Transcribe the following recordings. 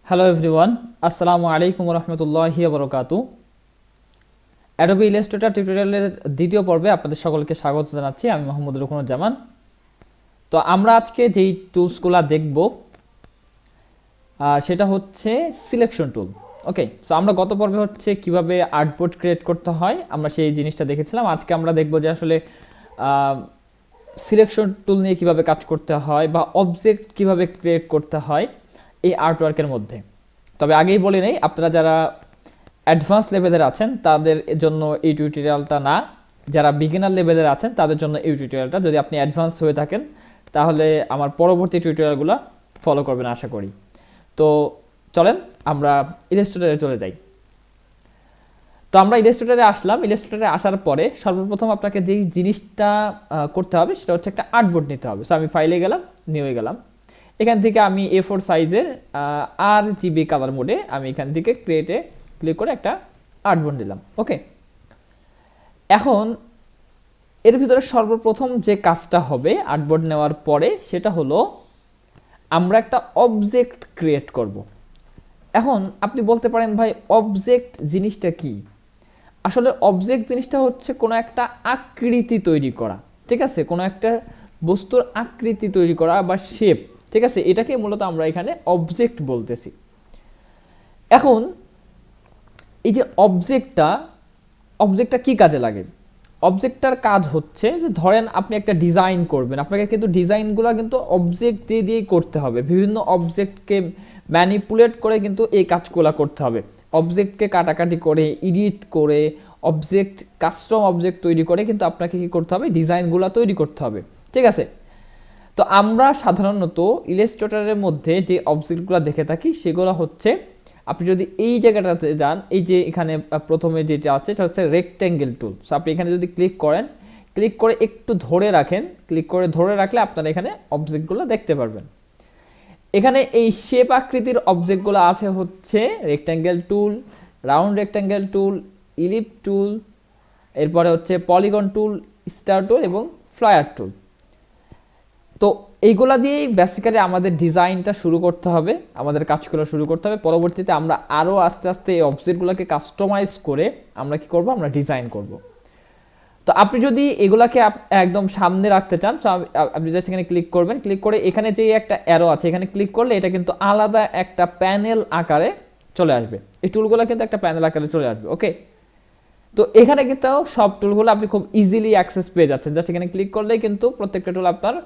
Hello everyone, আসসালামু আলাইকুম রহমতুল্লাহি বারাকাতু। অ্যাডোবি ইলাস্ট্রেটর টিউটোরিয়ালের দ্বিতীয় পর্বে আপনাদের সকলকে স্বাগত জানাচ্ছি। আমি মোহাম্মদ রুকনুজ্জামান। তো আমরা আজকে যেই টুলসগুলো দেখব সেটা হচ্ছে সিলেকশন টুল। ওকে, সো আমরা গত পর্বে হচ্ছে কিভাবে আর্টবোর্ড ক্রিয়েট করতে হয় আমরা সেই জিনিসটা দেখেছিলাম। আজকে আমরা দেখব যে আসলে সিলেকশন টুল নিয়ে কিভাবে কাজ করতে হয় বা অবজেক্ট কিভাবে ক্রিয়েট করতে হয় এই আর্টওয়ার্কের মধ্যে। তবে আগেই বলে নেই, আপনারা যারা অ্যাডভান্স লেভেলের আছেন তাদের জন্য এই টিউটোরিয়ালটা না, যারা বিগিনার লেভেলের আছেন তাদের জন্য এই টিউটোরিয়ালটা। যদি আপনি অ্যাডভান্স হয়ে থাকেন তাহলে আমার পরবর্তী টিউটোরিয়ালগুলো ফলো করবেন আশা করি। তো চলেন আমরা ইলাস্ট্রেটরে চলে যাই। তো আমরা ইলাস্ট্রেটরে আসলাম। ইলাস্ট্রেটরে আসার পরে সর্বপ্রথম আপনাকে যেই জিনিসটা করতে হবে সেটা হচ্ছে একটা আর্টবোর্ড নিতে হবে। সো আমি ফাইলে গেলাম, নিয়ে গেলাম। এখান থেকে আমি A4 সাইজের RGB কালার মোডে আমি এখান থেকে ক্রিয়েটে ক্লিক করে একটা আর্টবোর্ড নিলাম। ওকে, এখন এর ভিতরে সর্বপ্রথম যে কাজটা হবে আর্টবোর্ড নেওয়ার পরে সেটা হলো আমরা একটা অবজেক্ট ক্রিয়েট করব। এখন আপনি বলতে পারেন, ভাই অবজেক্ট জিনিসটা কি? আসলে অবজেক্ট জিনিসটা হচ্ছে কোনো একটা আকৃতি তৈরি করা, ঠিক আছে? কোনো একটা বস্তুর আকৃতি তৈরি করা বা শেপ, ঠিক আছে? এটাকে মূলত আমরা এখানে অবজেক্ট বলতেছি। এখন এই যে অবজেক্টটা কি কাজে লাগে? অবজেক্টটার কাজ হচ্ছে যে ধরেন আপনি একটা ডিজাইন করবেন, আপনাকে কিন্তু ডিজাইনগুলো কিন্তু অবজেক্ট দিয়ে দিয়েই করতে হবে। বিভিন্ন অবজেক্টকে ম্যানিপুলেট করে কিন্তু এই কাজগুলো করতে হবে। অবজেক্টকে কাটাকাটি করে, এডিট করে, কাস্টম অবজেক্ট তৈরি করে কিন্তু আপনাকে কি করতে হবে? ডিজাইনগুলো তৈরি করতে হবে, ঠিক আছে? তো আমরা সাধারণত ইলাস্ট্রেটরের মধ্যে যে অবজেক্টগুলো দেখে থাকি সেগুলো হচ্ছে, আপনি যদি এই জায়গাটাতে যান, এই যে এখানে প্রথমে যেটা আছে এটা হচ্ছে রেক্ট্যাঙ্গেল টুল। সো আপনি এখানে যদি ক্লিক করেন, ক্লিক করে একটু ধরে রাখেন, ক্লিক করে ধরে রাখলে আপনারা এখানে অবজেক্টগুলো দেখতে পারবেন। এখানে এই শেপ আকৃতির অবজেক্টগুলো আছে হচ্ছে রেক্ট্যাঙ্গেল টুল, রাউন্ড রেক্ট্যাঙ্গেল টুল, ইলিপ টুল, এরপরে হচ্ছে পলিগন টুল, স্টার টুল এবং ফ্লায়ার টুল। তো এইগুলা দিয়েই বেসিক্যালি আমাদের ডিজাইনটা শুরু করতে হবে, আমাদের কাজগুলো শুরু করতে হবে। পরবর্তীতে আমরা আরও আস্তে আস্তে এই অবজেক্টগুলোকে কাস্টমাইজ করে আমরা কি করব? আমরা ডিজাইন করব। তো আপনি যদি এগুলাকে একদম সামনে রাখতে চান, আপনি জাস্ট এখানে ক্লিক করবেন, ক্লিক করে এখানে যে একটা অ্যারো আছে এখানে ক্লিক করলে এটা কিন্তু আলাদা একটা প্যানেল আকারে চলে আসবে। এই টুলগুলো কিন্তু একটা প্যানেল আকারে চলে আসবে। ওকে, তো এখানে কিন্তু সব টুলগুলো আপনি খুব ইজিলি অ্যাক্সেস পেয়ে যাচ্ছেন। জাস্ট এখানে ক্লিক করলেই কিন্তু প্রত্যেকটা টুল আপনার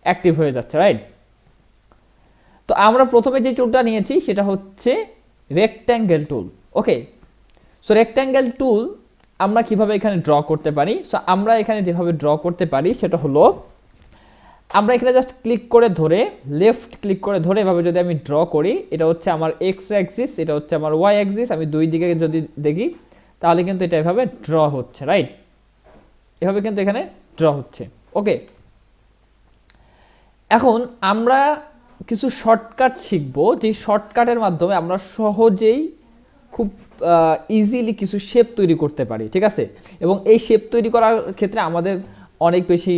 অ্যাক্টিভ হয়ে যাচ্ছে, রাইট? তো আমরা প্রথমে যে টুলটা নিয়েছি সেটা হচ্ছে রেক্ট্যাঙ্গেল টুল। ওকে, সো রেক্ট্যাঙ্গেল টুল আমরা কিভাবে এখানে ড্র করতে পারি? সো আমরা এখানে যেভাবে ড্র করতে পারি সেটা হলো, আমরা এখানে জাস্ট ক্লিক করে ধরে, লেফট ক্লিক করে ধরে এভাবে যদি আমি ড্র করি, এটা হচ্ছে আমার এক্স অ্যাক্সিস, এটা হচ্ছে আমার ওয়াই অ্যাক্সিস, আমি দুই দিকে যদি দেখি তাহলে কিন্তু এটা এভাবে ড্র হচ্ছে, রাইট? এভাবে কিন্তু এখানে ড্র হচ্ছে। ওকে, এখন আমরা কিছু শর্টকাট শিখব, যে শর্টকাটের মাধ্যমে আমরা সহজেই খুব ইজিলি কিছু শেপ তৈরি করতে পারি, ঠিক আছে? এবং এই শেপ তৈরি করার ক্ষেত্রে আমাদের অনেক বেশি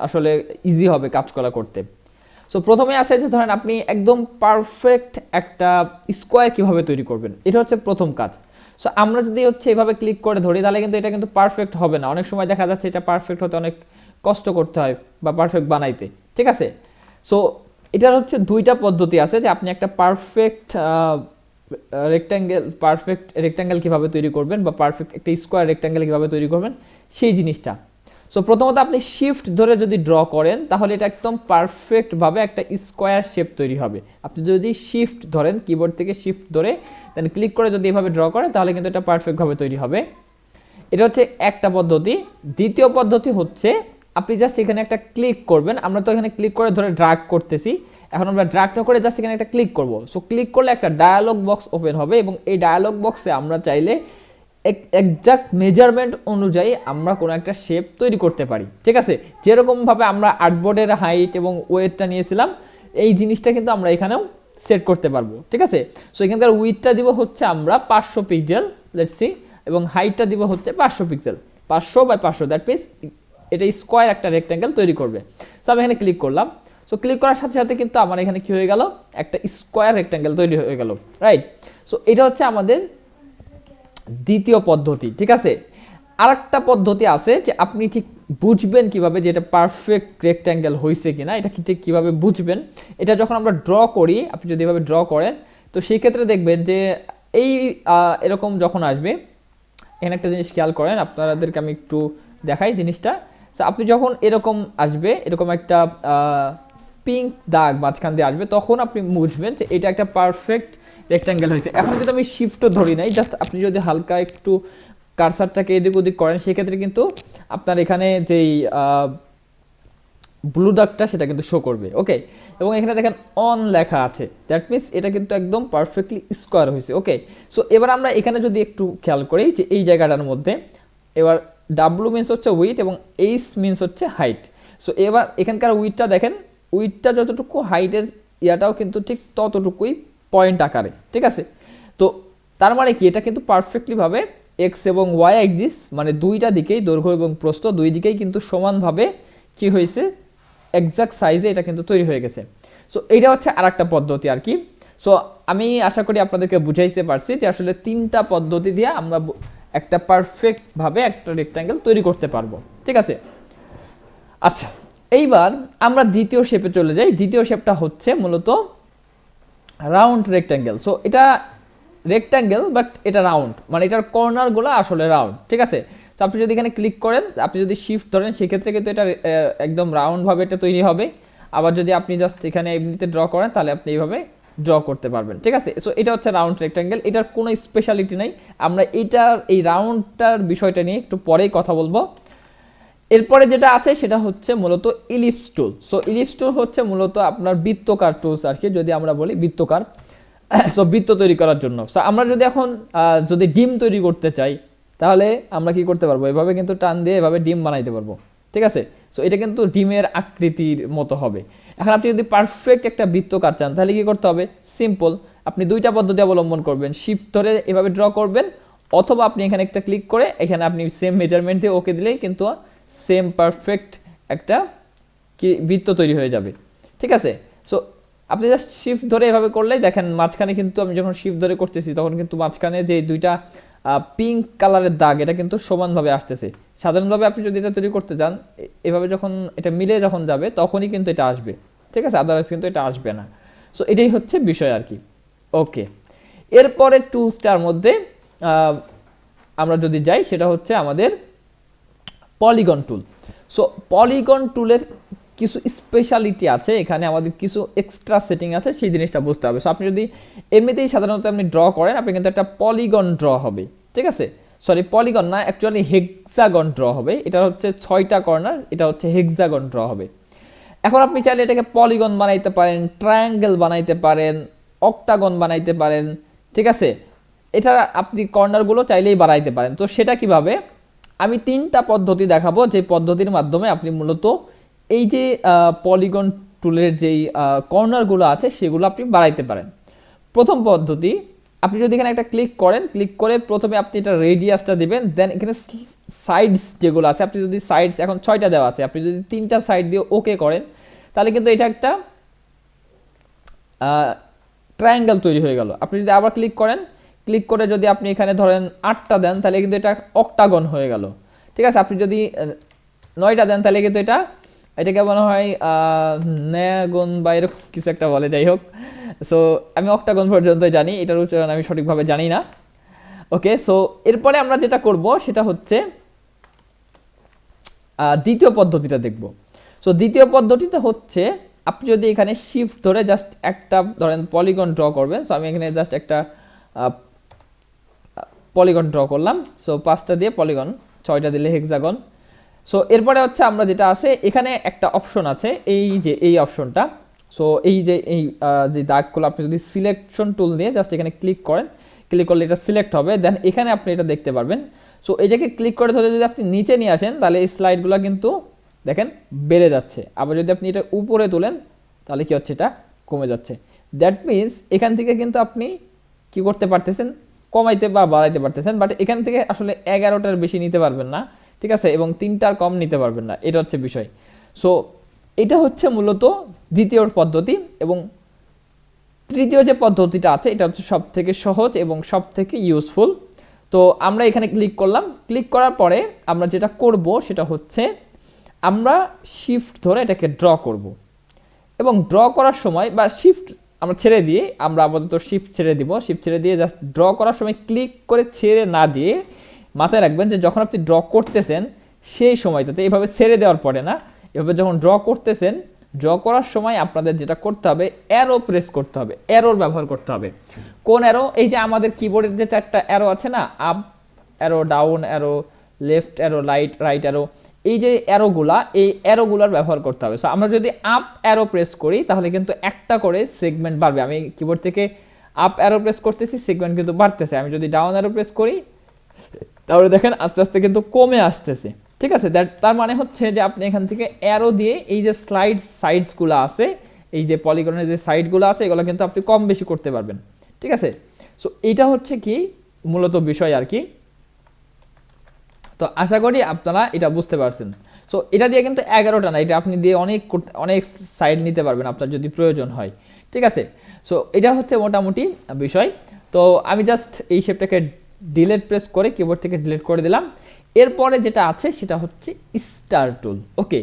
আসলে ইজি হবে কাজগুলো করতে। সো প্রথমে আছে যে ধরেন আপনি একদম পারফেক্ট একটা স্কোয়ার কিভাবে তৈরি করবেন, এটা হচ্ছে প্রথম কাজ। সো আমরা যদি হচ্ছে এভাবে ক্লিক করে ধরি তাহলে কিন্তু এটা কিন্তু পারফেক্ট হবে না। অনেক সময় দেখা যাচ্ছে এটা পারফেক্ট হতে অনেক কষ্ট করতে হয় বা পারফেক্ট বানাইতে, ঠিক আছে? সো এটার হচ্ছে দুইটা পদ্ধতি আছে, যে আপনি একটা পারফেক্ট রেক্ট্যাঙ্গেল কীভাবে তৈরি করবেন বা পারফেক্ট একটা স্কোয়ার রেক্ট্যাঙ্গেল কীভাবে তৈরি করবেন সেই জিনিসটা। সো প্রথমত আপনি শিফট ধরে যদি ড্র করেন তাহলে এটা একদম পারফেক্টভাবে একটা স্কোয়ার শেপ তৈরি হবে। আপনি যদি শিফট ধরেন, কিবোর্ড থেকে শিফট ধরে দেন ক্লিক করে যদি এভাবে ড্র করেন তাহলে কিন্তু এটা পারফেক্টভাবে তৈরি হবে। এটা হচ্ছে একটা পদ্ধতি। দ্বিতীয় পদ্ধতি হচ্ছে আপনি জাস্ট এখানে একটা ক্লিক করবেন। আমরা তো এখানে ক্লিক করে ধরে ড্র্যাগ করতেছি, এখন আমরা ড্র্যাগ না করে জাস্ট এখানে একটা ক্লিক করব। সো ক্লিক করলে একটা ডায়ালগ বক্স ওপেন হবে এবং এই ডায়ালগ বক্সে আমরা চাইলে এক্সাক্ট মেজারমেন্ট অনুযায়ী আমরা কোনো একটা শেপ তৈরি করতে পারি, ঠিক আছে? যেরকমভাবে আমরা আর্টবোর্ডের হাইট এবং ওয়েটটা নিয়েছিলাম এই জিনিসটা কিন্তু আমরা এখানেও সেট করতে পারবো, ঠিক আছে? সো এখানকার উইথটা দিব হচ্ছে আমরা 500 পিক্সেল, লেটস সি, এবং হাইটটা দিব হচ্ছে 500 পিক্সেল, 500 বাই 500, দ্যাট মিনস এটা স্কোয়ার একটা রেক্ট্যাঙ্গেল তৈরি করবে। সো আমি এখানে ক্লিক করলাম। সো সো ক্লিক করার সাথে সাথে কিন্তু আমার এখানে কি হয়ে গেল, একটা স্কোয়ার রেক্ট্যাঙ্গেল তৈরি হয়ে গেল, রাইট। সো এটা হচ্ছে আমাদের দ্বিতীয় পদ্ধতি, ঠিক আছে। আরেকটা পদ্ধতি আছে যে আপনি ঠিক বুঝবেন কিভাবে যে এটা পারফেক্ট রেক্ট্যাঙ্গেল হয়েছে কিনা, এটা ঠিক কীভাবে বুঝবেন। এটা যখন আমরা ড্র করি, আপনি যদি এভাবে ড্র করেন তো সেই ক্ষেত্রে দেখবেন যে এই এরকম যখন আসবে, এখানে একটা জিনিস খেয়াল করেন, আপনাদেরকে আমি একটু দেখাই জিনিসটা। তো আপনি যখন এরকম আসবে, এরকম একটা পিঙ্ক দাগ মাঝখান দিয়ে আসবে, তখন আপনি বুঝবেন যে এটা একটা পারফেক্ট রেক্ট্যাঙ্গেল হয়েছে। এখন যদি আমি শিফটও ধরি নাই, জাস্ট আপনি যদি হালকা একটু কার্সারটাকে এদিক ওদিক করেন, সেক্ষেত্রে কিন্তু আপনার এখানে যেই ব্লু দাগটা সেটা কিন্তু শো করবে, ওকে। এবং এখানে দেখেন অন লেখা আছে, দ্যাট মিনস এটা কিন্তু একদম পারফেক্টলি স্কোয়ার হয়েছে, ওকে। সো এবার আমরা এখানে যদি একটু খেয়াল করি যে এই জায়গাটার মধ্যে, এবার ডাব্লু মিনস হচ্ছে উইথ এবং এইচ মিনস হচ্ছে হাইট। সো এবার এখানকার উইথটা দেখেন, উইথটা যতটুকু, হাইটের ইয়াটাও কিন্তু ঠিক ততটুকুই পয়েন্ট আকারে, ঠিক আছে। তো তার মানে কি, এটা কিন্তু পারফেক্টলিভাবে এক্স এবং ওয়াই অ্যাক্সিস মানে দুইটা দিকেই, দৈর্ঘ্য এবং প্রস্থ দুই দিকেই কিন্তু সমানভাবে কি হয়েছে, এক্সাক্ট সাইজে এটা কিন্তু তৈরি হয়ে গেছে। সো এইটা হচ্ছে আর একটা পদ্ধতি আর কি। সো আমি আশা করি আপনাদেরকে বুঝাইতে পারছি যে আসলে তিনটা পদ্ধতি দিয়ে আমরা একটা পারফেক্টভাবে একটা রেক্ট্যাঙ্গেল তৈরি করতে পারবো, ঠিক আছে। আচ্ছা, এইবার আমরা দ্বিতীয় শেপে চলে যাই। দ্বিতীয় শেপটা হচ্ছে মূলত রাউন্ড রেক্ট্যাঙ্গেল। সো এটা রেক্ট্যাঙ্গেল বাট এটা রাউন্ড, মানে এটার কর্নারগুলো আসলে রাউন্ড, ঠিক আছে। তো আপনি যদি এখানে ক্লিক করেন, আপনি যদি শিফট ধরেন, সেক্ষেত্রে কিন্তু এটা একদম রাউন্ডভাবে এটা তৈরি হবে। আবার যদি আপনি জাস্ট এখানে এমনিতে ড্র করেন, তাহলে আপনি এইভাবে ড্র করতে পারবেন, ঠিক আছে। সো এটা হচ্ছে রাউন্ড রেক্ট্যাঙ্গেল, এটার কোনো স্পেশালিটি নাই। আমরা এই রাউন্ডটার বিষয়টা নিয়ে একটু পরেই কথা বলবো। এরপরে যেটা আছে সেটা হচ্ছে মূলত ইলিপস টুল। সো ইলিপস টুল হচ্ছে মূলত আপনার বৃত্তকার টুলস আর কি, যদি আমরা বলি বৃত্তকার। সো বৃত্ত তৈরি করার জন্য। সো আমরা যদি এখন যদি ডিম তৈরি করতে চাই, তাহলে আমরা কি করতে পারবো, এভাবে কিন্তু টান দিয়ে এভাবে ডিম বানাইতে পারবো, ঠিক আছে। সো এটা কিন্তু ডিমের আকৃতির মতো হবে। এখন আপনি যদি পারফেক্ট একটা বৃত্তকার চান, তাহলে কি করতে হবে, সিম্পল, আপনি দুইটা পদ্ধতি অবলম্বন করবেন। শিফট ধরে এভাবে ড্র করবেন, অথবা আপনি এখানে একটা ক্লিক করে এখানে আপনি সেম মেজারমেন্ট দিয়ে ওকে দিলেই কিন্তু সেম পারফেক্ট একটা কি বৃত্ত তৈরি হয়ে যাবে, ঠিক আছে। সো আপনি জাস্ট শিফট ধরে এভাবে করলেই দেখেন মাঝখানে কিন্তু, আমি যখন শিফট ধরে করতেছি তখন কিন্তু মাঝখানে যে দুইটা পিঙ্ক কালারের দাগ, এটা কিন্তু সমানভাবে আসতেছে। সাধারণভাবে আপনি যদি এটা তৈরি করতে যান, এভাবে যখন এটা মিলে যখন যাবে তখনই কিন্তু এটা আসবে, ঠিক আছে, আদারওয়াইজ কিন্তু এটা আসবে না। সো এটাই হচ্ছে বিষয় আর কি, ওকে। এরপরে টুলসটার মধ্যে আমরা যদি যাই, সেটা হচ্ছে আমাদের পলিগন টুল। সো পলিগন টুলের কিছু স্পেশালিটি আছে, এখানে আমাদের কিছু এক্সট্রা সেটিং আছে, সেই জিনিসটা বুঝতে হবে। সো আপনি যদি এমনিতেই সাধারণত আপনি ড্র করেন, আপনি কিন্তু একটা পলিগন ড্র হবে, ঠিক আছে। সরি, পলিগন না, অ্যাকচুয়ালি হেক্সাগন ড্র হবে। এটা হচ্ছে 6টা কর্নার, এটা হচ্ছে হেক্সাগন ড্র হবে। এখন আপনি চাইলে এটাকে পলিগন বানাইতে পারেন, ট্রায়াঙ্গেল বানাইতে পারেন, অক্টাগন বানাইতে পারেন, ঠিক আছে। এটা আপনি কর্নারগুলো চাইলেই বাড়াইতে পারেন। তো সেটা কিভাবে, আমি 3টা পদ্ধতি দেখাবো, যে পদ্ধতির মাধ্যমে আপনি মূলত এই যে পলিগন টুলের যেই কর্নারগুলো আছে সেগুলো আপনি বাড়াইতে পারেন। প্রথম পদ্ধতি, আপনি যদি এখানে একটা ক্লিক করেন, ক্লিক করে প্রথমে আপনি এটা রেডিয়াসটা দিবেন, দেন এখানে সাইডস যেগুলো আছে, আপনি যদি সাইডস এখন 6টা দেওয়া আছে, আপনি যদি 3টা সাইড দিয়ে ওকে করেন, তাহলে কিন্তু এটা একটা ট্রায়াঙ্গেল তৈরি হয়ে গেল। আপনি যদি আবার ক্লিক করেন, ক্লিক করে যদি আপনি এখানে ধরেন 8টা দেন, তাহলে কিন্তু এটা অক্টাগন হয়ে গেল, ঠিক আছে। আপনি যদি 9টা দেন, তাহলে কিন্তু এটাকে মনে হয় ন্যাগন বা এরকম কিছু একটা বলে, যাই হোক। সো আমি অক্টাগন পর্যন্ত জানি, এটার উচ্চারণ আমি সঠিকভাবে জানি না, ওকে। সো এরপরে আমরা যেটা করব সেটা হচ্ছে দ্বিতীয় পদ্ধতিটা দেখব। সো দ্বিতীয় পদ্ধতিটা হচ্ছে, আপনি যদি এখানে শিফট ধরে জাস্ট একটা ধরেন পলিগন ড্র করবেন। সো আমি এখানে জাস্ট একটা পলিগন ড্র করলাম। সো 5টা দিয়ে পলিগন, 6টা দিলে হেক্সাগন। সো এরপরে হচ্ছে আমরা যেটা আছে, এখানে একটা অপশন আছে, এই যে এই অপশনটা। সো এই যে যে দাগগুলো, আপনি যদি সিলেকশন টুল দিয়ে জাস্ট এখানে ক্লিক করেন, ক্লিক করলে এটা সিলেক্ট হবে, দেন এখানে আপনি এটা দেখতে পারবেন। সো এটাকে ক্লিক করে ধরে যদি আপনি নিচে নিয়ে আসেন, তাহলে এই স্লাইডগুলো কিন্তু দেখেন বেড়ে যাচ্ছে। আবার যদি আপনি এটা উপরে তোলেন, তাহলে কি হচ্ছে, এটা কমে যাচ্ছে। দ্যাট মিনস এখান থেকে কিন্তু আপনি কি করতে পারতেছেন, কমাইতে বা বাড়াইতে পারতেছেন, বাট এখান থেকে আসলে 11টার বেশি নিতে পারবেন না, ঠিক আছে, এবং 3টার কম নিতে পারবেন না, এটা হচ্ছে বিষয়। সো এটা হচ্ছে মূলত দ্বিতীয় পদ্ধতি। এবং তৃতীয় যে পদ্ধতিটা আছে এটা হচ্ছে সব থেকে সহজ এবং সব থেকে ইউজফুল। তো আমরা এখানে ক্লিক করলাম, ক্লিক করার পরে আমরা যেটা করব সেটা হচ্ছে আমরা শিফট ধরে এটাকে ড্র করব। এবং ড্র করার সময় বা শিফট আমরা ছেড়ে দিয়ে, আমরা আপাতত শিফট ছেড়ে দিব, শিফট ছেড়ে দিয়ে জাস্ট ড্র করার সময় ক্লিক করে ছেড়ে না দিয়ে মাথায় রাখবেন যে যখন আপনি ড্র করতেছেন সেই সময়টাতে এভাবে ছেড়ে দেওয়ার পরে না, এভাবে যখন ড্র করতেছেন, ড্র করার সময় আপনাদের যেটা করতে হবে অ্যারো প্রেস করতে হবে, অ্যারোর ব্যবহার করতে হবে। কোন অ্যারো? এই যে আমাদের কিবোর্ডের যে 4টা অ্যারো আছে না, up arrow, down arrow, left arrow, right arrow, এই যে অ্যারোগুলা, এই অ্যারোগুলার ব্যবহার করতে হবে। সো আমরা যদি আপ অ্যারো প্রেস করি তাহলে কিন্তু একটা করে সেগমেন্ট বাড়বে। আমি কিবোর্ড থেকে আপ অ্যারো প্রেস করতেছি, সেগমেন্ট কিন্তু বাড়তেছে। আমি যদি ডাউন অ্যারো প্রেস করি তাহলে দেখেন আস্তে আস্তে কিন্তু কমে আসতেছে। ঠিক আছে, তার মানে হচ্ছে যে আপনি এখান থেকে অ্যারো দিয়ে এই যে সাইডসগুলো আছে, এই যে পলিগনের যে সাইডগুলো আছে, এগুলো কিন্তু আপনি কম বেশি করতে পারবেন। ঠিক আছে, সো এটা হচ্ছে কি মূলত বিষয় আর কি। তো আশা করি আপনারা এটা বুঝতে পারছেন। সো এটা দিয়ে কিন্তু 11টা না, এটা আপনি দিয়ে অনেক সাইড নিতে পারবেন আপনার যদি প্রয়োজন হয়। ঠিক আছে, সো এটা হচ্ছে মোটামুটি বিষয়। তো আমি জাস্ট এই শেপটাকে ডিলিট প্রেস করে কিবোর্ড থেকে ডিলিট করে দিলাম। এরপরে যেটা আছে সেটা হচ্ছে স্টার টুল। ওকে,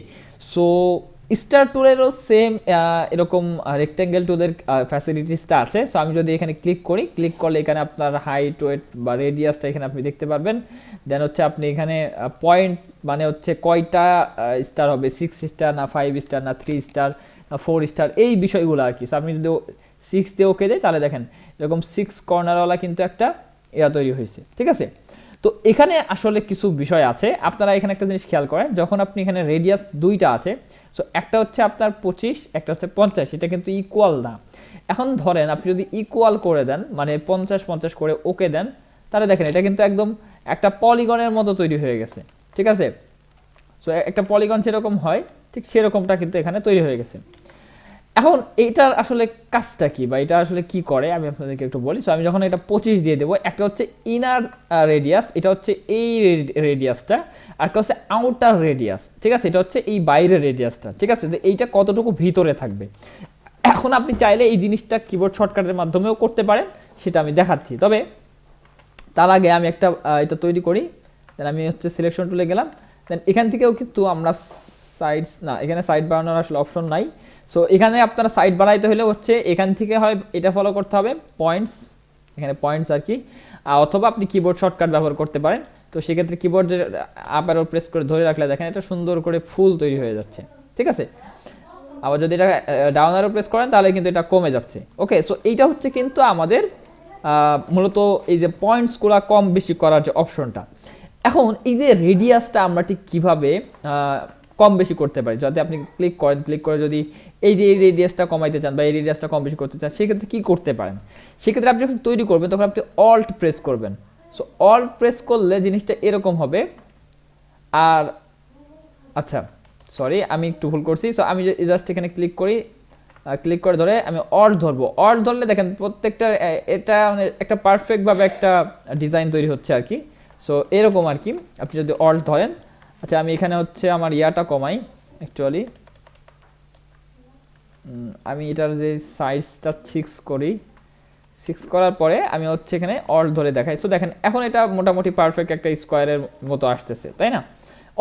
সো স্টার টুলেরও সেম এরকম রেক্ট্যাঙ্গেল টুলের ফ্যাসিলিটিসটা আছে। সো আমি যদি এখানে ক্লিক করি, ক্লিক করলে এখানে আপনার হাইট, ওয়েট বা রেডিয়াসটা এখানে আপনি দেখতে পারবেন। দেন হচ্ছে আপনি এখানে পয়েন্ট মানে হচ্ছে কয়টা স্টার হবে, 6 স্টার না 5 স্টার না 3 স্টার না 4 স্টার, এই বিষয়গুলো আর কি। সো আপনি যদি 6 দিয়ে ওকে দেয় তাহলে দেখেন এরকম 6 কর্নারওয়ালা কিন্তু একটা তৈরি হয়েছে। ঠিক আছে, তো এখানে আসলে কিছু বিষয় আছে, আপনারা এখানে একটা জিনিস খেয়াল করেন, যখন আপনি এখানে রেডিয়াস 2টা আছে, সো একটা হচ্ছে আপনার 25, একটা হচ্ছে 50, এটা কিন্তু ইকুয়াল না। এখন ধরেন আপনি যদি ইকুয়াল করে দেন, মানে 50-50 করে ওকে দেন, তাহলে দেখেন এটা কিন্তু একদম একটা পলিগনের মতো তৈরি হয়ে গেছে। ঠিক আছে, সো একটা পলিগন যেরকম হয় ঠিক সেরকমটা কিন্তু এখানে তৈরি হয়ে গেছে। এখন এইটার আসলে কাজটা কি বা এটা আসলে কি করে আমি আপনাদেরকে একটু বলি। সো আমি যখন এটা 25 দিয়ে দেবো, একটা হচ্ছে ইনার রেডিয়াস, এটা হচ্ছে এই রেডিয়াসটা, আর একটা হচ্ছে আউটার রেডিয়াস। ঠিক আছে, এটা হচ্ছে এই বাইরের রেডিয়াসটা। ঠিক আছে, যে এইটা কতটুকু ভিতরে থাকবে। এখন আপনি চাইলে এই জিনিসটা কিবোর্ড শর্টকাটের মাধ্যমেও করতে পারেন, সেটা আমি দেখাচ্ছি। তবে তার আগে আমি একটা এটা তৈরি করি। দেন আমি হচ্ছে সিলেকশন টুলে গেলাম। দেন এখান থেকেও কিন্তু আমরা সাইডস না, এখানে সাইড বাড়ানোর আসলে অপশন নাই। সো এখানে আপনারা সাইড বাড়াইতে হলে হচ্ছে এখান থেকে হয় এটা ফলো করতে হবে, পয়েন্টস, এখানে পয়েন্টস আর কি, অথবা আপনি কিবোর্ড শর্টকাট ব্যবহার করতে পারেন। তো সেক্ষেত্রে কিবোর্ডের আপ অ্যারো প্রেস করে ধরে রাখলে দেখেন এটা সুন্দর করে ফুল তৈরি হয়ে যাচ্ছে। ঠিক আছে, আবার যদি এটা ডাউন অ্যারো প্রেস করেন তাহলে কিন্তু এটা কমে যাচ্ছে। ওকে, সো এইটা হচ্ছে কিন্তু আমাদের মূলত এই যে পয়েন্টসগুলো কম বেশি করার যে অপশনটা। এখন এই যে রেডিয়াসটা আমরা ঠিক কীভাবে কম বেশি করতে পারি, যাতে আপনি ক্লিক করেন, ক্লিক করে যদি এই যে এই রেডিয়াসটা কমাইতে চান বা এই রেডিয়াসটা কম বেশি করতে চান, সেক্ষেত্রে কী করতে পারেন? সেক্ষেত্রে আপনি যখন তৈরি করবেন তখন আপনি অল্ট প্রেস করবেন। সো অল্ট প্রেস করলে জিনিসটা এরকম হবে। আর আচ্ছা সরি, আমি একটু ভুল করছি। সো আমি জাস্ট এখানে ক্লিক করি, ক্লিক করে ধরে আমি অল্ট ধরবো। অল্ট ধরলে দেখেন প্রত্যেকটা এটা মানে একটা পারফেক্টভাবে একটা ডিজাইন তৈরি হচ্ছে আর কি। সো এরকম আর কি আপনি যদি অল্ট ধরেন। আচ্ছা আমি এখানে হচ্ছে আমার ইয়াটা কমাই অ্যাকচুয়ালি, আমি এটার যে সাইজটা 6 করি, 6 করার পরে আমি হচ্ছে এখানে অল্ট ধরে দেখাই। সো দেখেন এখন এটা মোটামুটি পারফেক্ট একটা স্কোয়ারের মতো আসতেছে, তাই না?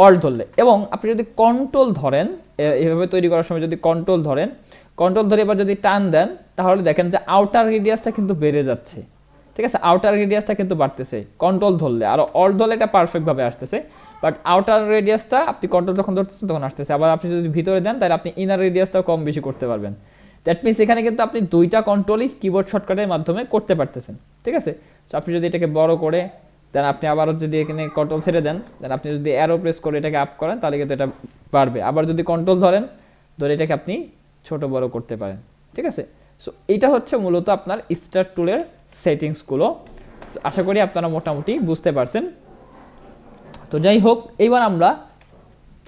অল্ট ধরলে। এবং আপনি যদি কন্ট্রোল ধরেন, এভাবে তৈরি করার সময় যদি কন্ট্রোল ধরেন, কন্ট্রোল ধরে এবার যদি টান দেন তাহলে দেখেন যে আউটার রেডিয়াসটা কিন্তু বেড়ে যাচ্ছে। ঠিক আছে, আউটার রেডিয়াসটা কিন্তু বাড়তেছে কন্ট্রোল ধরলে, আর অল্ট ধরলে এটা পারফেক্টভাবে আসতেছে। বাট আউটার রেডিয়াসটা আপনি কন্ট্রোল যখন ধরতেছেন তখন আসতেছে। আবার আপনি যদি ভিতরে দেন তাহলে আপনি ইনার রেডিয়াসটাও কম বেশি করতে পারবেন। দ্যাট মিনস এখানে কিন্তু আপনি দুইটা কন্ট্রোলই কিবোর্ড শর্টকাটের মাধ্যমে করতে পারতেছেন। ঠিক আছে, তো আপনি যদি এটাকে বড় করে দেন, আপনি আবারও যদি এখানে কন্ট্রোল ছেড়ে দেন, দেন আপনি যদি অ্যারো প্রেস করে এটাকে আপ করেন তাহলে কিন্তু এটা বাড়বে। আবার যদি কন্ট্রোল ধরেন, ধরে এটাকে আপনি ছোট বড় করতে পারেন। ঠিক আছে, সো এইটা হচ্ছে মূলত আপনার স্টার টুলের সেটিংসগুলো। আশা করি আপনারা মোটামুটি বুঝতে পারছেন। তো যাই হোক, এইবার আমরা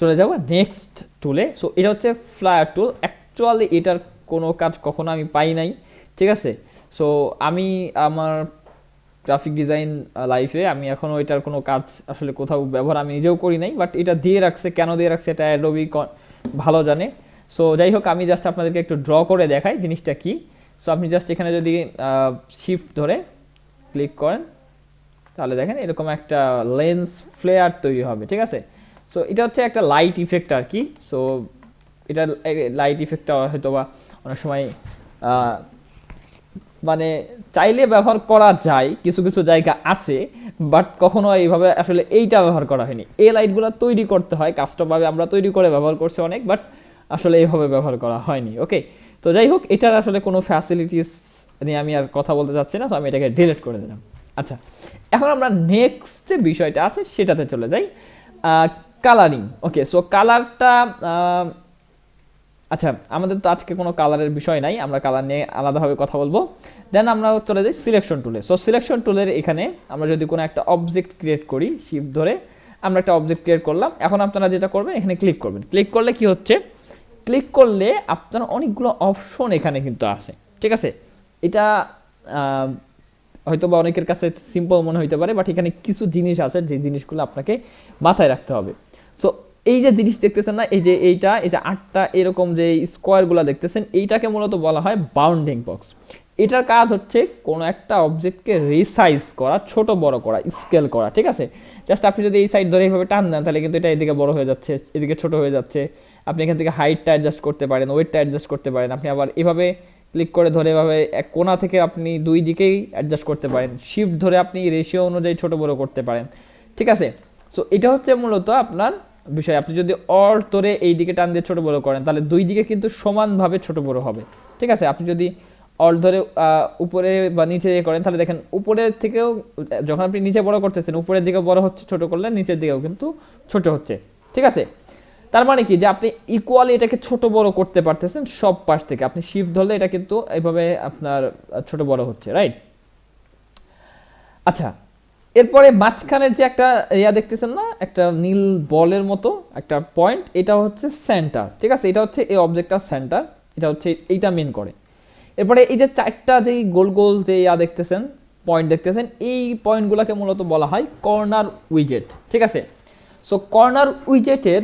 চলে যাব নেক্সট টুলে। সো এটা হচ্ছে ফ্লায়ার টুল। অ্যাকচুয়ালি এটার কোনো কাজ কখনো আমি পাই নাই। ঠিক আছে, সো আমি আমার গ্রাফিক ডিজাইন লাইফে আমি এখনও এটার কোনো কাজ আসলে কোথাও ব্যবহার আমি নিজেও করি নাই। বাট এটা দিয়ে রাখছে, কেন দিয়ে রাখছে এটা অ্যাডোবি ভালো জানে। সো যাই হোক, আমি জাস্ট আপনাদেরকে একটু ড্র করে দেখাই জিনিসটা কি। সো আপনি জাস্ট এখানে যদি শিফট ধরে ক্লিক করেন তাহলে দেখেন এরকম একটা লেন্স ফ্লেয়ার তৈরি হবে, ঠিক আছে। সো এটা হচ্ছে একটা লাইট ইফেক্ট আর কি। সো এটা লাইট ইফেক্টটা হয়তো বা অনেক সময় মানে চাইলে ব্যবহার করা যায়, কিছু কিছু জায়গা আছে, বাট কখনো এইভাবে আসলে এইটা ব্যবহার করা হয়নি। এই লাইটগুলো তৈরি করতে হয় কাস্টমভাবে, আমরা তৈরি করে ব্যবহার করছি অনেক, বাট আসলে এইভাবে ব্যবহার করা হয়নি। ওকে, তো যাই হোক, এটার আসলে কোনো ফ্যাসিলিটিস নিয়ে আমি আর কথা বলতে চাচ্ছি না, তো আমি এটাকে ডিলিট করে দিলাম। আচ্ছা, এখন আমরা নেক্সট যে বিষয়টা আছে সেটাতে চলে যাই, কালারিং। ওকে, সো কালারটা আচ্ছা, আমাদের তো আজকে কোনো কালারের বিষয় নাই, আমরা কালার নিয়ে আলাদাভাবে কথা বলবো। দেন আমরা চলে যাই সিলেকশন টুলে। সো সিলেকশন টুলের এখানে আমরা যদি কোনো একটা অবজেক্ট ক্রিয়েট করি, শিফট ধরে আমরা একটা অবজেক্ট ক্রিয়েট করলাম। এখন আপনারা যেটা করবেন, এখানে ক্লিক করবেন। ক্লিক করলে কি হচ্ছে, ক্লিক করলে আপনার অনেকগুলো অপশন এখানে কিন্তু আছে, ঠিক আছে। এটা হয়তো বা অনেকের কাছে সিম্পল মনে হইতে পারে, বাট এখানে কিছু জিনিস আছে যে জিনিসগুলো আপনাকে মাথায় রাখতে হবে। সো এই যে জিনিস দেখতেছেন না, এই যে এই যে 8টা এরকম যে স্কোয়ারগুলো দেখতেছেন, এইটাকে মূলত বলা হয় বাউন্ডিং বক্স। এটার কাজ হচ্ছে কোনো একটা অবজেক্টকে রিসাইজ করা, ছোট বড় করা, স্কেল করা, ঠিক আছে। জাস্ট আপনি যদি এই সাইড ধরে এইভাবে টান দেন তাহলে কিন্তু এটা এদিকে বড় হয়ে যাচ্ছে, এদিকে ছোট হয়ে যাচ্ছে। আপনি এখান থেকে হাইটটা অ্যাডজাস্ট করতে পারেন, ওয়েটটা অ্যাডজাস্ট করতে পারেন। আপনি আবার এভাবে ক্লিক করে ধরে এভাবে এক কোণা থেকে আপনি দুই দিকেই অ্যাডজাস্ট করতে পারেন। শিফট ধরে আপনি রেশিও অনুযায়ী ছোট বড় করতে পারেন, ঠিক আছে। সো এটা হচ্ছে মূলত আপনার বিষয়। আপনি যদি অল্ট ধরে এই দিকে টান দিয়ে ছোট বড় করেন তাহলে দুই দিকে কিন্তু সমানভাবে ছোট বড় হবে, ঠিক আছে। আপনি যদি অল্ট ধরে উপরে বা নিচে করেন তাহলে দেখেন উপরের থেকেও যখন আপনি নিচে বড় করতেছেন উপরের দিকে বড় হচ্ছে, ছোট করলে নিচের দিকেও কিন্তু ছোট হচ্ছে, ঠিক আছে। তার মানে কি যে আপনি ইকুয়ালি এটাকে ছোট বড় করতে পারতেছেন সব পাশ থেকে। আপনি শিফট ধরলে এটা কিন্তু এইভাবে আপনার ছোট বড় হচ্ছে, রাইট। আচ্ছা, এরপরে মাঝখানের যে একটা ইয়া দেখতেছেন না, একটা নীল বলের মতো একটা পয়েন্ট, এটা হচ্ছে সেন্টার, ঠিক আছে। এটা হচ্ছে এই অবজেক্টটার সেন্টার, এটা হচ্ছে এইটা মেন করে। এরপরে এই যে 4টা যেই গোল গোল যে ইয়া দেখতেছেন, পয়েন্ট দেখতেছেন, এই পয়েন্টগুলোকে মূলত বলা হয় কর্নার উইজেট, ঠিক আছে। সো কর্নার উইজেটের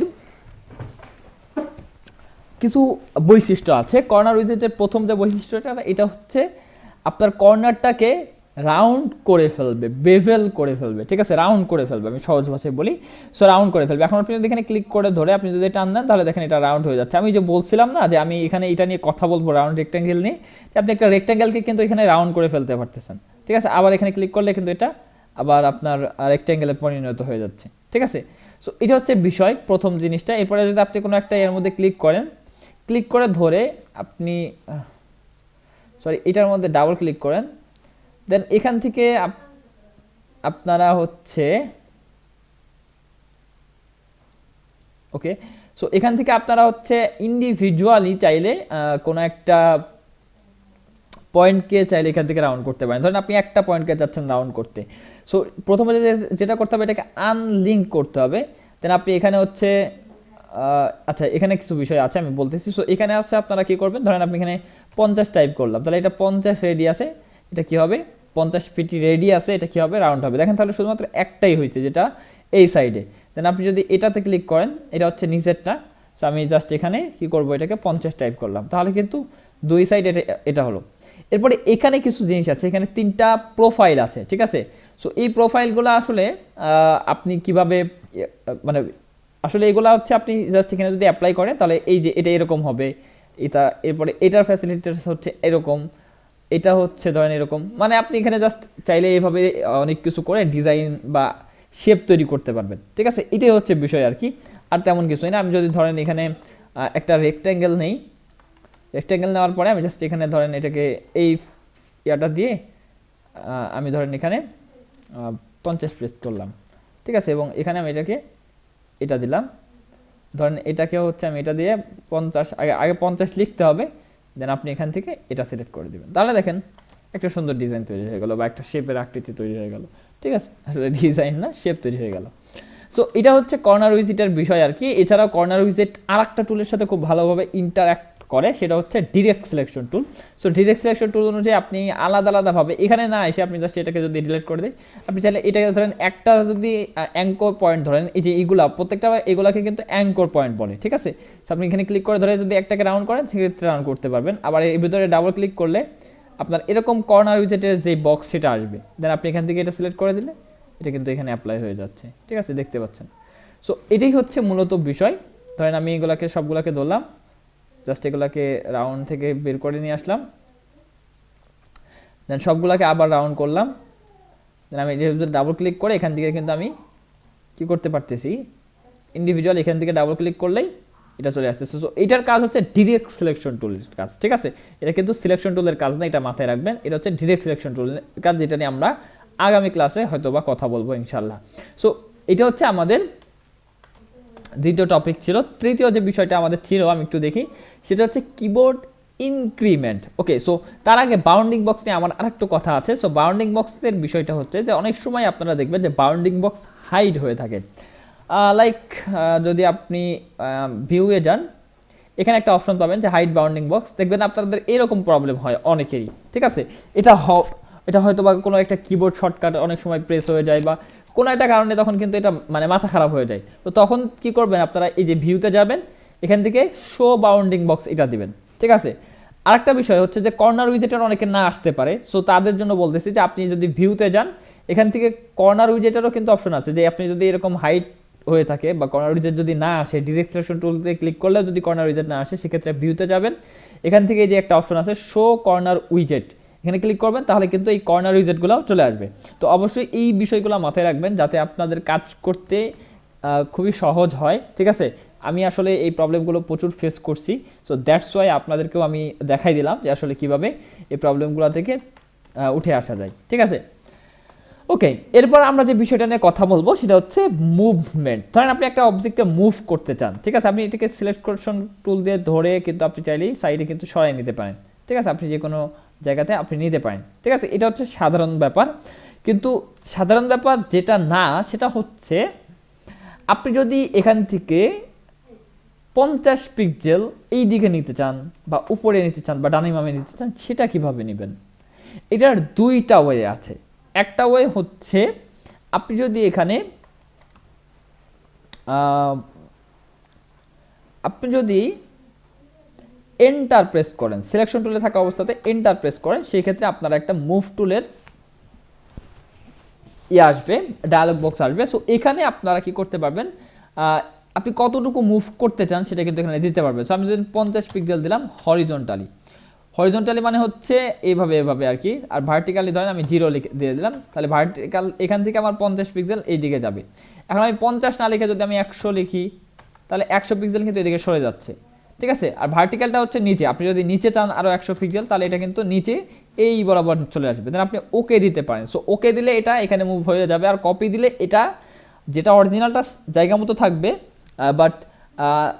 কিছু বৈশিষ্ট্য আছে। কর্নার উইজেটের প্রথম যে বৈশিষ্ট্যটা, এটা হচ্ছে আপনার কর্নারটাকে রাউন্ড করে ফেলবে, বেভেল করে ফেলবে, ঠিক আছে, রাউন্ড করে ফেলবে, আমি সহজ ভাষায় বলি। সো রাউন্ড করে ফেলবে। এখন আপনি যদি এখানে ক্লিক করে ধরে আপনি যদি টান দেন তাহলে দেখেন এটা রাউন্ড হয়ে যাচ্ছে। আমি যে বলছিলাম না যে আমি এখানে এটা নিয়ে কথা বলবো, রাউন্ড রেক্ট্যাঙ্গেল নিয়ে, আপনি একটা রেক্ট্যাঙ্গেলকে কিন্তু এখানে রাউন্ড করে ফেলতে পারতেছেন, ঠিক আছে। আবার এখানে ক্লিক করলে কিন্তু এটা আবার আপনার রেক্ট্যাঙ্গেলে পরিণত হয়ে যাচ্ছে, ঠিক আছে। সো এটা হচ্ছে বিষয়, প্রথম জিনিসটা। এরপরে যদি আপনি কোনো একটা এর মধ্যে ক্লিক করেন, ক্লিক করে ধরে আপনি এটার মধ্যে ডাবল ক্লিক করেন, দেন এখান থেকে আপনারা হচ্ছে ওকে, সো এখান থেকে আপনারা হচ্ছে ইন্ডিভিজুয়ালি চাইলে কোনো একটা পয়েন্টকে চাইলে এখান থেকে রাউন্ড করতে পারেন। ধরেন আপনি একটা পয়েন্টকে যাচ্ছেন রাউন্ড করতে। সো প্রথমে যেটা করতে হবে, এটাকে আনলিঙ্ক করতে হবে। দেন আপনি এখানে হচ্ছে আচ্ছা, এখানে কিছু বিষয় আছে আমি বলতেছি। সো এখানে হচ্ছে আপনারা কি করবেন, ধরেন আপনি এখানে 50 টাইপ করলাম, তাহলে এটা 50 রেডিয়াসে এটা কি হবে, 50 ফিট রেডিয়াসে এটা কি হবে, রাউন্ড হবে। দেখেন তাহলে শুধুমাত্র একটাই হয়েছে, যেটা এই সাইডে। দেন আপনি যদি এটাতে ক্লিক করেন, এটা হচ্ছে নিচেরটা। সো আমি জাস্ট এখানে কি করব, এটাকে 50 টাইপ করলাম, তাহলে কিন্তু দুই সাইড এটা হলো। এরপরে এখানে কিছু জিনিস আছে, এখানে 3টা প্রোফাইল আছে, ঠিক আছে। সো এই প্রোফাইলগুলো আসলে আপনি কিভাবে মানে আসলে এগুলা হচ্ছে আপনি জাস্ট এখানে যদি অ্যাপ্লাই করেন তাহলে এই যে এটা এরকম হবে, এটা এরপরে এটার ফ্যাসিলিটিস হচ্ছে এরকম, এটা হচ্ছে ধরেন এরকম, মানে আপনি এখানে জাস্ট চাইলে এইভাবে অনেক কিছু করে ডিজাইন বা শেপ তৈরি করতে পারবেন, ঠিক আছে। এটাই হচ্ছে বিষয় আর কি, আর তেমন কিছুই না। আমি যদি ধরেন এখানে একটা রেক্ট্যাঙ্গেল নেই, রেক্ট্যাঙ্গেল নেওয়ার পরে আমি জাস্ট এখানে ধরেন এটাকে এই ইয়াটা দিয়ে আমি ধরেন এখানে 50 প্রেস করলাম, ঠিক আছে, এবং এখানে আমি এটাকে এটা দিলাম, ধরেন এটাকে হচ্ছে আমি এটা দিয়ে 50 আগে 50 লিখতে হবে, দেন আপনি এখান থেকে এটা সিলেক্ট করে দিবেন, তাহলে দেখেন একটা সুন্দর ডিজাইন তৈরি হয়ে গেল বা একটা শেপের আকৃতি তৈরি হয়ে গেল, ঠিক আছে। আসলে ডিজাইন না, শেপ তৈরি হয়ে গেল। সো এটা হচ্ছে কর্নার উইজেটের বিষয় আর কি। এছাড়াও কর্নার উইজেট আর একটা টুলের সাথে খুব ভালোভাবে ইন্টারঅ্যাক্ট করে সেটা হচ্ছে direct selection tool. So direct selection tool অনুযায়ী আপনি আলাদা আলাদাভাবে এখানে না এসে আপনি জাস্ট এটাকে যদি ডিলিট করে দিই, আপনি চাইলে এটাকে ধরেন একটা যদি অ্যাঙ্কর পয়েন্ট ধরেন, এই যে এইগুলা প্রত্যেকটা এগুলাকে কিন্তু অ্যাঙ্কর পয়েন্ট বলে, ঠিক আছে। সো আপনি এখানে ক্লিক করে ধরে যদি একটাকে রাউন্ড করেন সেক্ষেত্রে রাউন্ড করতে পারবেন। আবার এর ভিতরে ডাবল ক্লিক করলে আপনার এরকম কর্নার উইজেটের যে বক্স সেটা আসবে, দেন আপনি এখান থেকে এটা সিলেক্ট করে দিলে এটা কিন্তু এখানে অ্যাপ্লাই হয়ে যাচ্ছে, ঠিক আছে, দেখতে পাচ্ছেন। সো এটাই হচ্ছে মূলত বিষয়। ধরেন আমি এগুলাকে সবগুলোকে ধরলাম, জাস্ট এগুলাকে রাউন্ড থেকে বের করে নিয়ে আসলাম, দেন সবগুলোকে আবার রাউন্ড করলাম, দেন আমি ডাবল ক্লিক করে এখান থেকে কিন্তু আমি কি করতে পারতেছি, ইন্ডিভিজুয়াল এখান থেকে ডাবল ক্লিক করলেই এটা চলে আসতেছে। সো এটার কাজ হচ্ছে ডিরেক্ট সিলেকশন টুলের কাজ, ঠিক আছে। এটা কিন্তু সিলেকশন টুলের কাজ না, এটা মাথায় রাখবেন। এটা হচ্ছে ডিরেক্ট সিলেকশন টুলের কাজ, যেটা নিয়ে আমরা আগামী ক্লাসে হয়তো বা কথা বলবো ইনশাল্লাহ। সো এটা হচ্ছে আমাদের দ্বিতীয় টপিক ছিল। তৃতীয় যে বিষয়টা আমাদের ছিল আমি একটু দেখি, সেটা হচ্ছে কিবোর্ড ইনক্রিমেন্ট। ওকে, সো তার আগে বাউন্ডিং বক্স নিয়ে আমার আরেকটু কথা আছে। সো বাউন্ডিং বক্সের বিষয়টা হচ্ছে যে অনেক সময় আপনারা দেখবেন যে বাউন্ডিং বক্স হাইড হয়ে থাকে। লাইক যদি আপনি ভিউয়ে যান, এখানে একটা অপশন পাবেন যে হাইড বাউন্ডিং বক্স, দেখবেন আপনাদের এরকম প্রবলেম হয় অনেকেরই, ঠিক আছে। এটা হয়তো বা কোনো একটা কিবোর্ড শর্টকাট অনেক সময় প্রেস হয়ে যায় বা কোনো একটা কারণে তখন কিন্তু এটা মানে মাথা খারাপ হয়ে যায়। তো তখন কি করবেন, আপনারা এই যে ভিউতে যাবেন, এখান থেকে শো বাউন্ডিং বক্স এটা দিবেন, ঠিক আছে। আরেকটা বিষয় হচ্ছে যে কর্নার উইজেটার অনেকে না আসতে পারে, সো তাদের জন্য বলতেছি যে আপনি যদি ভিউতে যান, এখান থেকে কর্নার উইজেটারও কিন্তু অপশন আছে, যে আপনি যদি এরকম হাইট হয়ে থাকে বা কর্নার উইজেট যদি না আসে, ডিরেক্ট সিলেকশন টুলতে ক্লিক করলেও যদি কর্নার উইজেট না আসে, সেক্ষেত্রে ভিউতে যাবেন, এখান থেকে যে একটা অপশন আছে শো কর্নার উইজেট, এখানে ক্লিক করবেন, তাহলে কিন্তু এই কর্নার উইজেটগুলো চলে আসবে। তো অবশ্যই এই বিষয়গুলো মাথায় রাখবেন যাতে আপনাদের কাজ করতে খুবই সহজ হয়, ঠিক আছে। আমি আসলে এই প্রবলেমগুলো প্রচুর ফেস করছি, সো দ্যাটস ওয়াই আপনাদেরকেও আমি দেখাই দিলাম যে আসলে কিভাবে এই প্রবলেমগুলো থেকে উঠে আসা যায়, ঠিক আছে। ওকে, এরপর আমরা যে বিষয়টা নিয়ে কথা বলবো সেটা হচ্ছে মুভমেন্ট। ধরেন আপনি একটা অবজেক্টকে মুভ করতে চান, ঠিক আছে, আপনি এটাকে সিলেকশন টুল দিয়ে ধরে কিন্তু আপনি চাইলেই সাইডে কিন্তু সরাই নিতে পারেন, ঠিক আছে, আপনি যে কোনো জায়গাতে আপনি নিতে পারেন, ঠিক আছে। এটা হচ্ছে সাধারণ ব্যাপার, কিন্তু সাধারণ ব্যাপার যেটা না সেটা হচ্ছে আপনি যদি এখান থেকে 50 পিক্সেল এই দিকে নিতে চান বা উপরে নিতে চান বা ডানে বামে নিতে চান, সেটা কিভাবে নেবেন? এটার দুইটা ওয়ে আছে। একটা ওয়ে হচ্ছে আপনি যদি এখানে এন্টার প্রেস করেন, সিলেকশন টুলে থাকা অবস্থাতে এন্টার প্রেস করেন, সেই ক্ষেত্রে আপনার একটা মুভ টুলের আসবে, ডায়ালগ বক্স আসবে। সো এখানে আপনারা কি করতে পারবেন, আপনি কতটুকু মুভ করতে চান সেটা কিন্তু এখানে দিতে পারবেন। সো আমি যদি 50 পিক্সেল দিলাম হরিজন্টালি মানে হচ্ছে এইভাবে এভাবে আর কি, আর ভার্টিক্যালি ধরেন আমি 0 দিয়ে দিলাম, তাহলে ভার্টিক্যাল এখান থেকে আমার 50 পিক্সেল এই দিকে যাবে। এখন আমি 50 না লিখে যদি আমি 100 লিখি, তাহলে 100 পিক্সেল কিন্তু এদিকে সরে যাচ্ছে, ঠিক আছে। আর ভার্টিক্যালটা হচ্ছে নিচে, আপনি যদি নিচে চান আরও 100 পিক্সেল, তাহলে এটা কিন্তু নিচে এই বরাবর চলে আসবে, দেন আপনি ওকে দিতে পারেন। সো ওকে দিলে এটা এখানে মুভ হয়ে যাবে, আর কপি দিলে এটা যেটা অরিজিনালটা জায়গা মতো থাকবে, বাট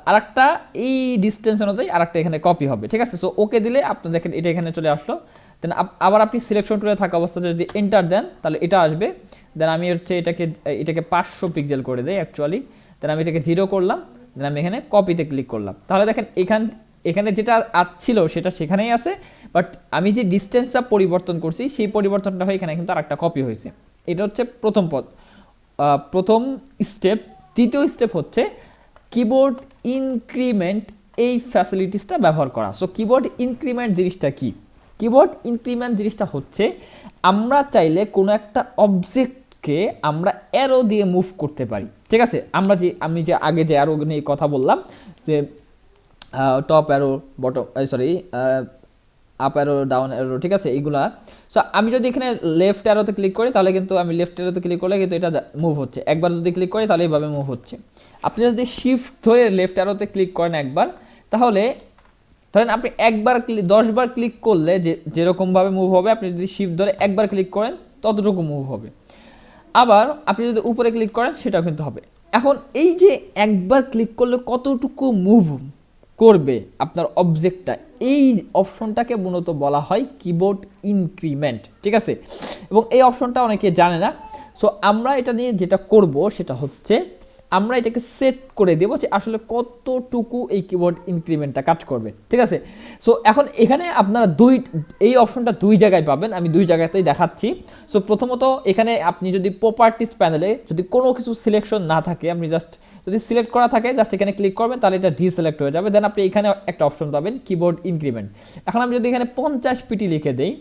আরেকটা এই ডিস্টেন্স অনুযায়ী আরেকটা এখানে কপি হবে, ঠিক আছে। সো ওকে দিলে আপনি দেখেন এটা এখানে চলে আসলো, দেন আবার আপনি সিলেকশন টুলে থাকা অবস্থাতে যদি এন্টার দেন তাহলে এটা আসবে। দেন আমি হচ্ছে এটাকে 500 পিক্সেল করে দেই অ্যাকচুয়ালি, দেন আমি এটাকে 0 করলাম, দেন আমি এখানে কপিতে ক্লিক করলাম, তাহলে দেখেন এখানে যেটা ছিল সেটা সেখানেই আছে, বাট আমি যে ডিস্টেন্সটা পরিবর্তন করছি সেই পরিবর্তনটা হয়ে এখানে কিন্তু আরেকটা কপি হয়েছে। এটা হচ্ছে প্রথম স্টেপ। দ্বিতীয় স্টেপ হচ্ছে কিবোর্ড ইনক্রিমেন্ট এই ফ্যাসিলিটিসটা ব্যবহার করা। সো কিবোর্ড ইনক্রিমেন্ট জিনিসটা কি? কিবোর্ড ইনক্রিমেন্ট জিনিসটা হচ্ছে আমরা চাইলে কোনো একটা অবজেক্টকে আমরা অ্যারো দিয়ে মুভ করতে পারি, ঠিক আছে। আমি যে আগে যে অ্যারো নিয়ে কথা বললাম, যে top arrow, bottom up arrow, down arrow, ঠিক আছে, এইগুলা। সো আমি যদি এখানে লেফট অ্যারোতে ক্লিক করি তাহলে কিন্তু আমি লেফট অ্যারোতে ক্লিক করলে কিন্তু এটা মুভ হচ্ছে, একবার যদি ক্লিক করি তাহলে এইভাবে মুভ হচ্ছে। আপনি যদি শিফট ধরে লেফট অ্যারোতে ক্লিক করেন একবার, তাহলে ধরেন আপনি 10 বার ক্লিক করলে যেরকমভাবে মুভ হবে, আপনি যদি শিফট ধরে একবার ক্লিক করেন ততটুকু মুভ হবে। আবার আপনি যদি উপরে ক্লিক করেন সেটাও কিন্তু হবে। এখন এই যে একবার ক্লিক করলে কতটুকু মুভ করবে আপনার অবজেক্টটা, এই অপশনটাকে মূলত বলা হয় কিবোর্ড ইনক্রিমেন্ট, ঠিক আছে। এবং এই অপশনটা অনেকে জানে না। সো আমরা এটা নিয়ে যেটা করব সেটা হচ্ছে আমরা এটাকে সেট করে দেবো যে আসলে কতটুকু এই কিবোর্ড ইনক্রিমেন্টটা কাজ করবে, ঠিক আছে। সো এখন এখানে আপনারা এই অপশনটা দুই জায়গায় পাবেন, আমি দুই জায়গাতেই দেখাচ্ছি। সো প্রথমত এখানে আপনি যদি প্রপার্টিস প্যানেলে যদি কোনো কিছু সিলেকশন না থাকে, আপনি জাস্ট যদি সিলেক্ট করা থাকে জাস্ট এখানে ক্লিক করবেন, তাহলে এটা ডিসিলেক্ট হয়ে যাবে। দেন আপনি এখানে একটা অপশন পাবেন কিবোর্ড ইনক্রিমেন্ট। এখন আমি যদি এখানে 50 পিটি লিখে দেই,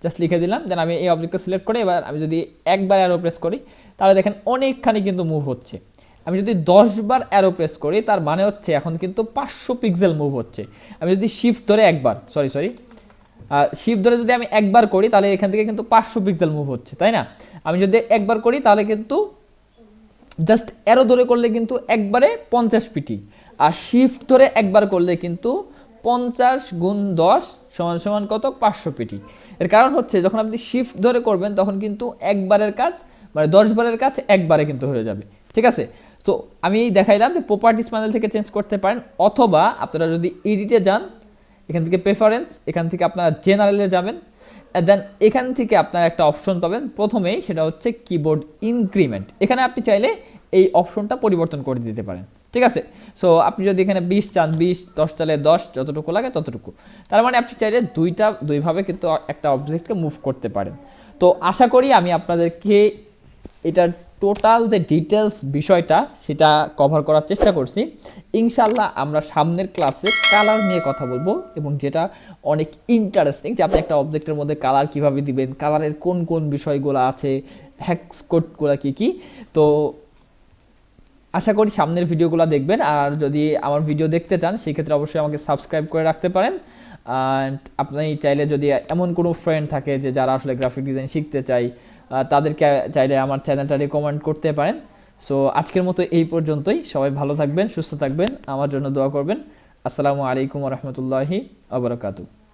জাস্ট লিখে দিলাম, দেন আমি এই অবজেক্টকে সিলেক্ট করে এবার আমি যদি একবার অ্যারো প্রেস করি তাহলে দেখেন অনেকখানি কিন্তু মুভ হচ্ছে। আমি যদি 10 বার অ্যারো প্রেস করি তার মানে হচ্ছে এখন কিন্তু 500 পিক্সেল মুভ হচ্ছে। আমি যদি শিফট ধরে একবার শিফট ধরে যদি আমি একবার করি তাহলে এখান থেকে কিন্তু 500 পিক্সেল মুভ হচ্ছে, তাই না? আমি যদি একবার করি তাহলে কিন্তু জাস্ট অ্যারো ধরে করলে কিন্তু একবারে 50 পিটি, আর শিফট ধরে একবার করলে কিন্তু 50 গুণ 10 সমান সমান কত, 500 পিটি। এর কারণ হচ্ছে যখন আপনি শিফট ধরে করবেন তখন কিন্তু একবারের কাজ মানে 10 বারের কাজ একবারে কিন্তু হয়ে যাবে, ঠিক আছে। তো আমি দেখাইলাম যে প্রপার্টিস প্যানেল থেকে চেঞ্জ করতে পারেন, অথবা আপনারা যদি এডিটে যান, এখান থেকে প্রেফারেন্স, এখান থেকে আপনারা জেনারেলে যাবেন, দেন এখান থেকে আপনারা একটা অপশন পাবেন প্রথমেই, সেটা হচ্ছে কিবোর্ড ইনক্রিমেন্ট। এখানে আপনি চাইলে এই অপশনটা পরিবর্তন করে দিতে পারেন, ঠিক আছে। সো আপনি যদি এখানে 20 চান 20, 10 চাইলে 10, যতটুকু লাগে ততটুকু। তার মানে আপনি চাইলে দুইভাবে কিন্তু একটা অবজেক্টকে মুভ করতে পারেন। তো আশা করি আমি আপনাদেরকে এটার টোটাল যে ডিটেলস বিষয়টা সেটা কভার করার চেষ্টা করছি। ইনশাল্লাহ আমরা সামনের ক্লাসে কালার নিয়ে কথা বলবো, এবং যেটা অনেক ইন্টারেস্টিং, যে আপনি একটা অবজেক্টের মধ্যে কালার কিভাবে দিবেন, কালারের কোন কোন বিষয়গুলো আছে, হ্যাক্স কোডগুলো কী কী। তো আশা করি সামনের ভিডিওগুলো দেখবেন। আর যদি আমার ভিডিও দেখতে চান সেক্ষেত্রে অবশ্যই আমাকে সাবস্ক্রাইব করে রাখতে পারেন। অ্যান্ড আপনি চাইলে যদি এমন কোনো ফ্রেন্ড থাকে যে যারা আসলে গ্রাফিক ডিজাইন শিখতে চাই, তাদেরকে চাইলে আমার চ্যানেলটা রেকমেন্ড করতে পারেন। সো আজকের মতো এই পর্যন্তই। সবাই ভালো থাকবেন, সুস্থ থাকবেন, আমার জন্য দোয়া করবেন। আসসালামু আলাইকুম ওয়া রাহমাতুল্লাহি ওয়া বারাকাতুহু।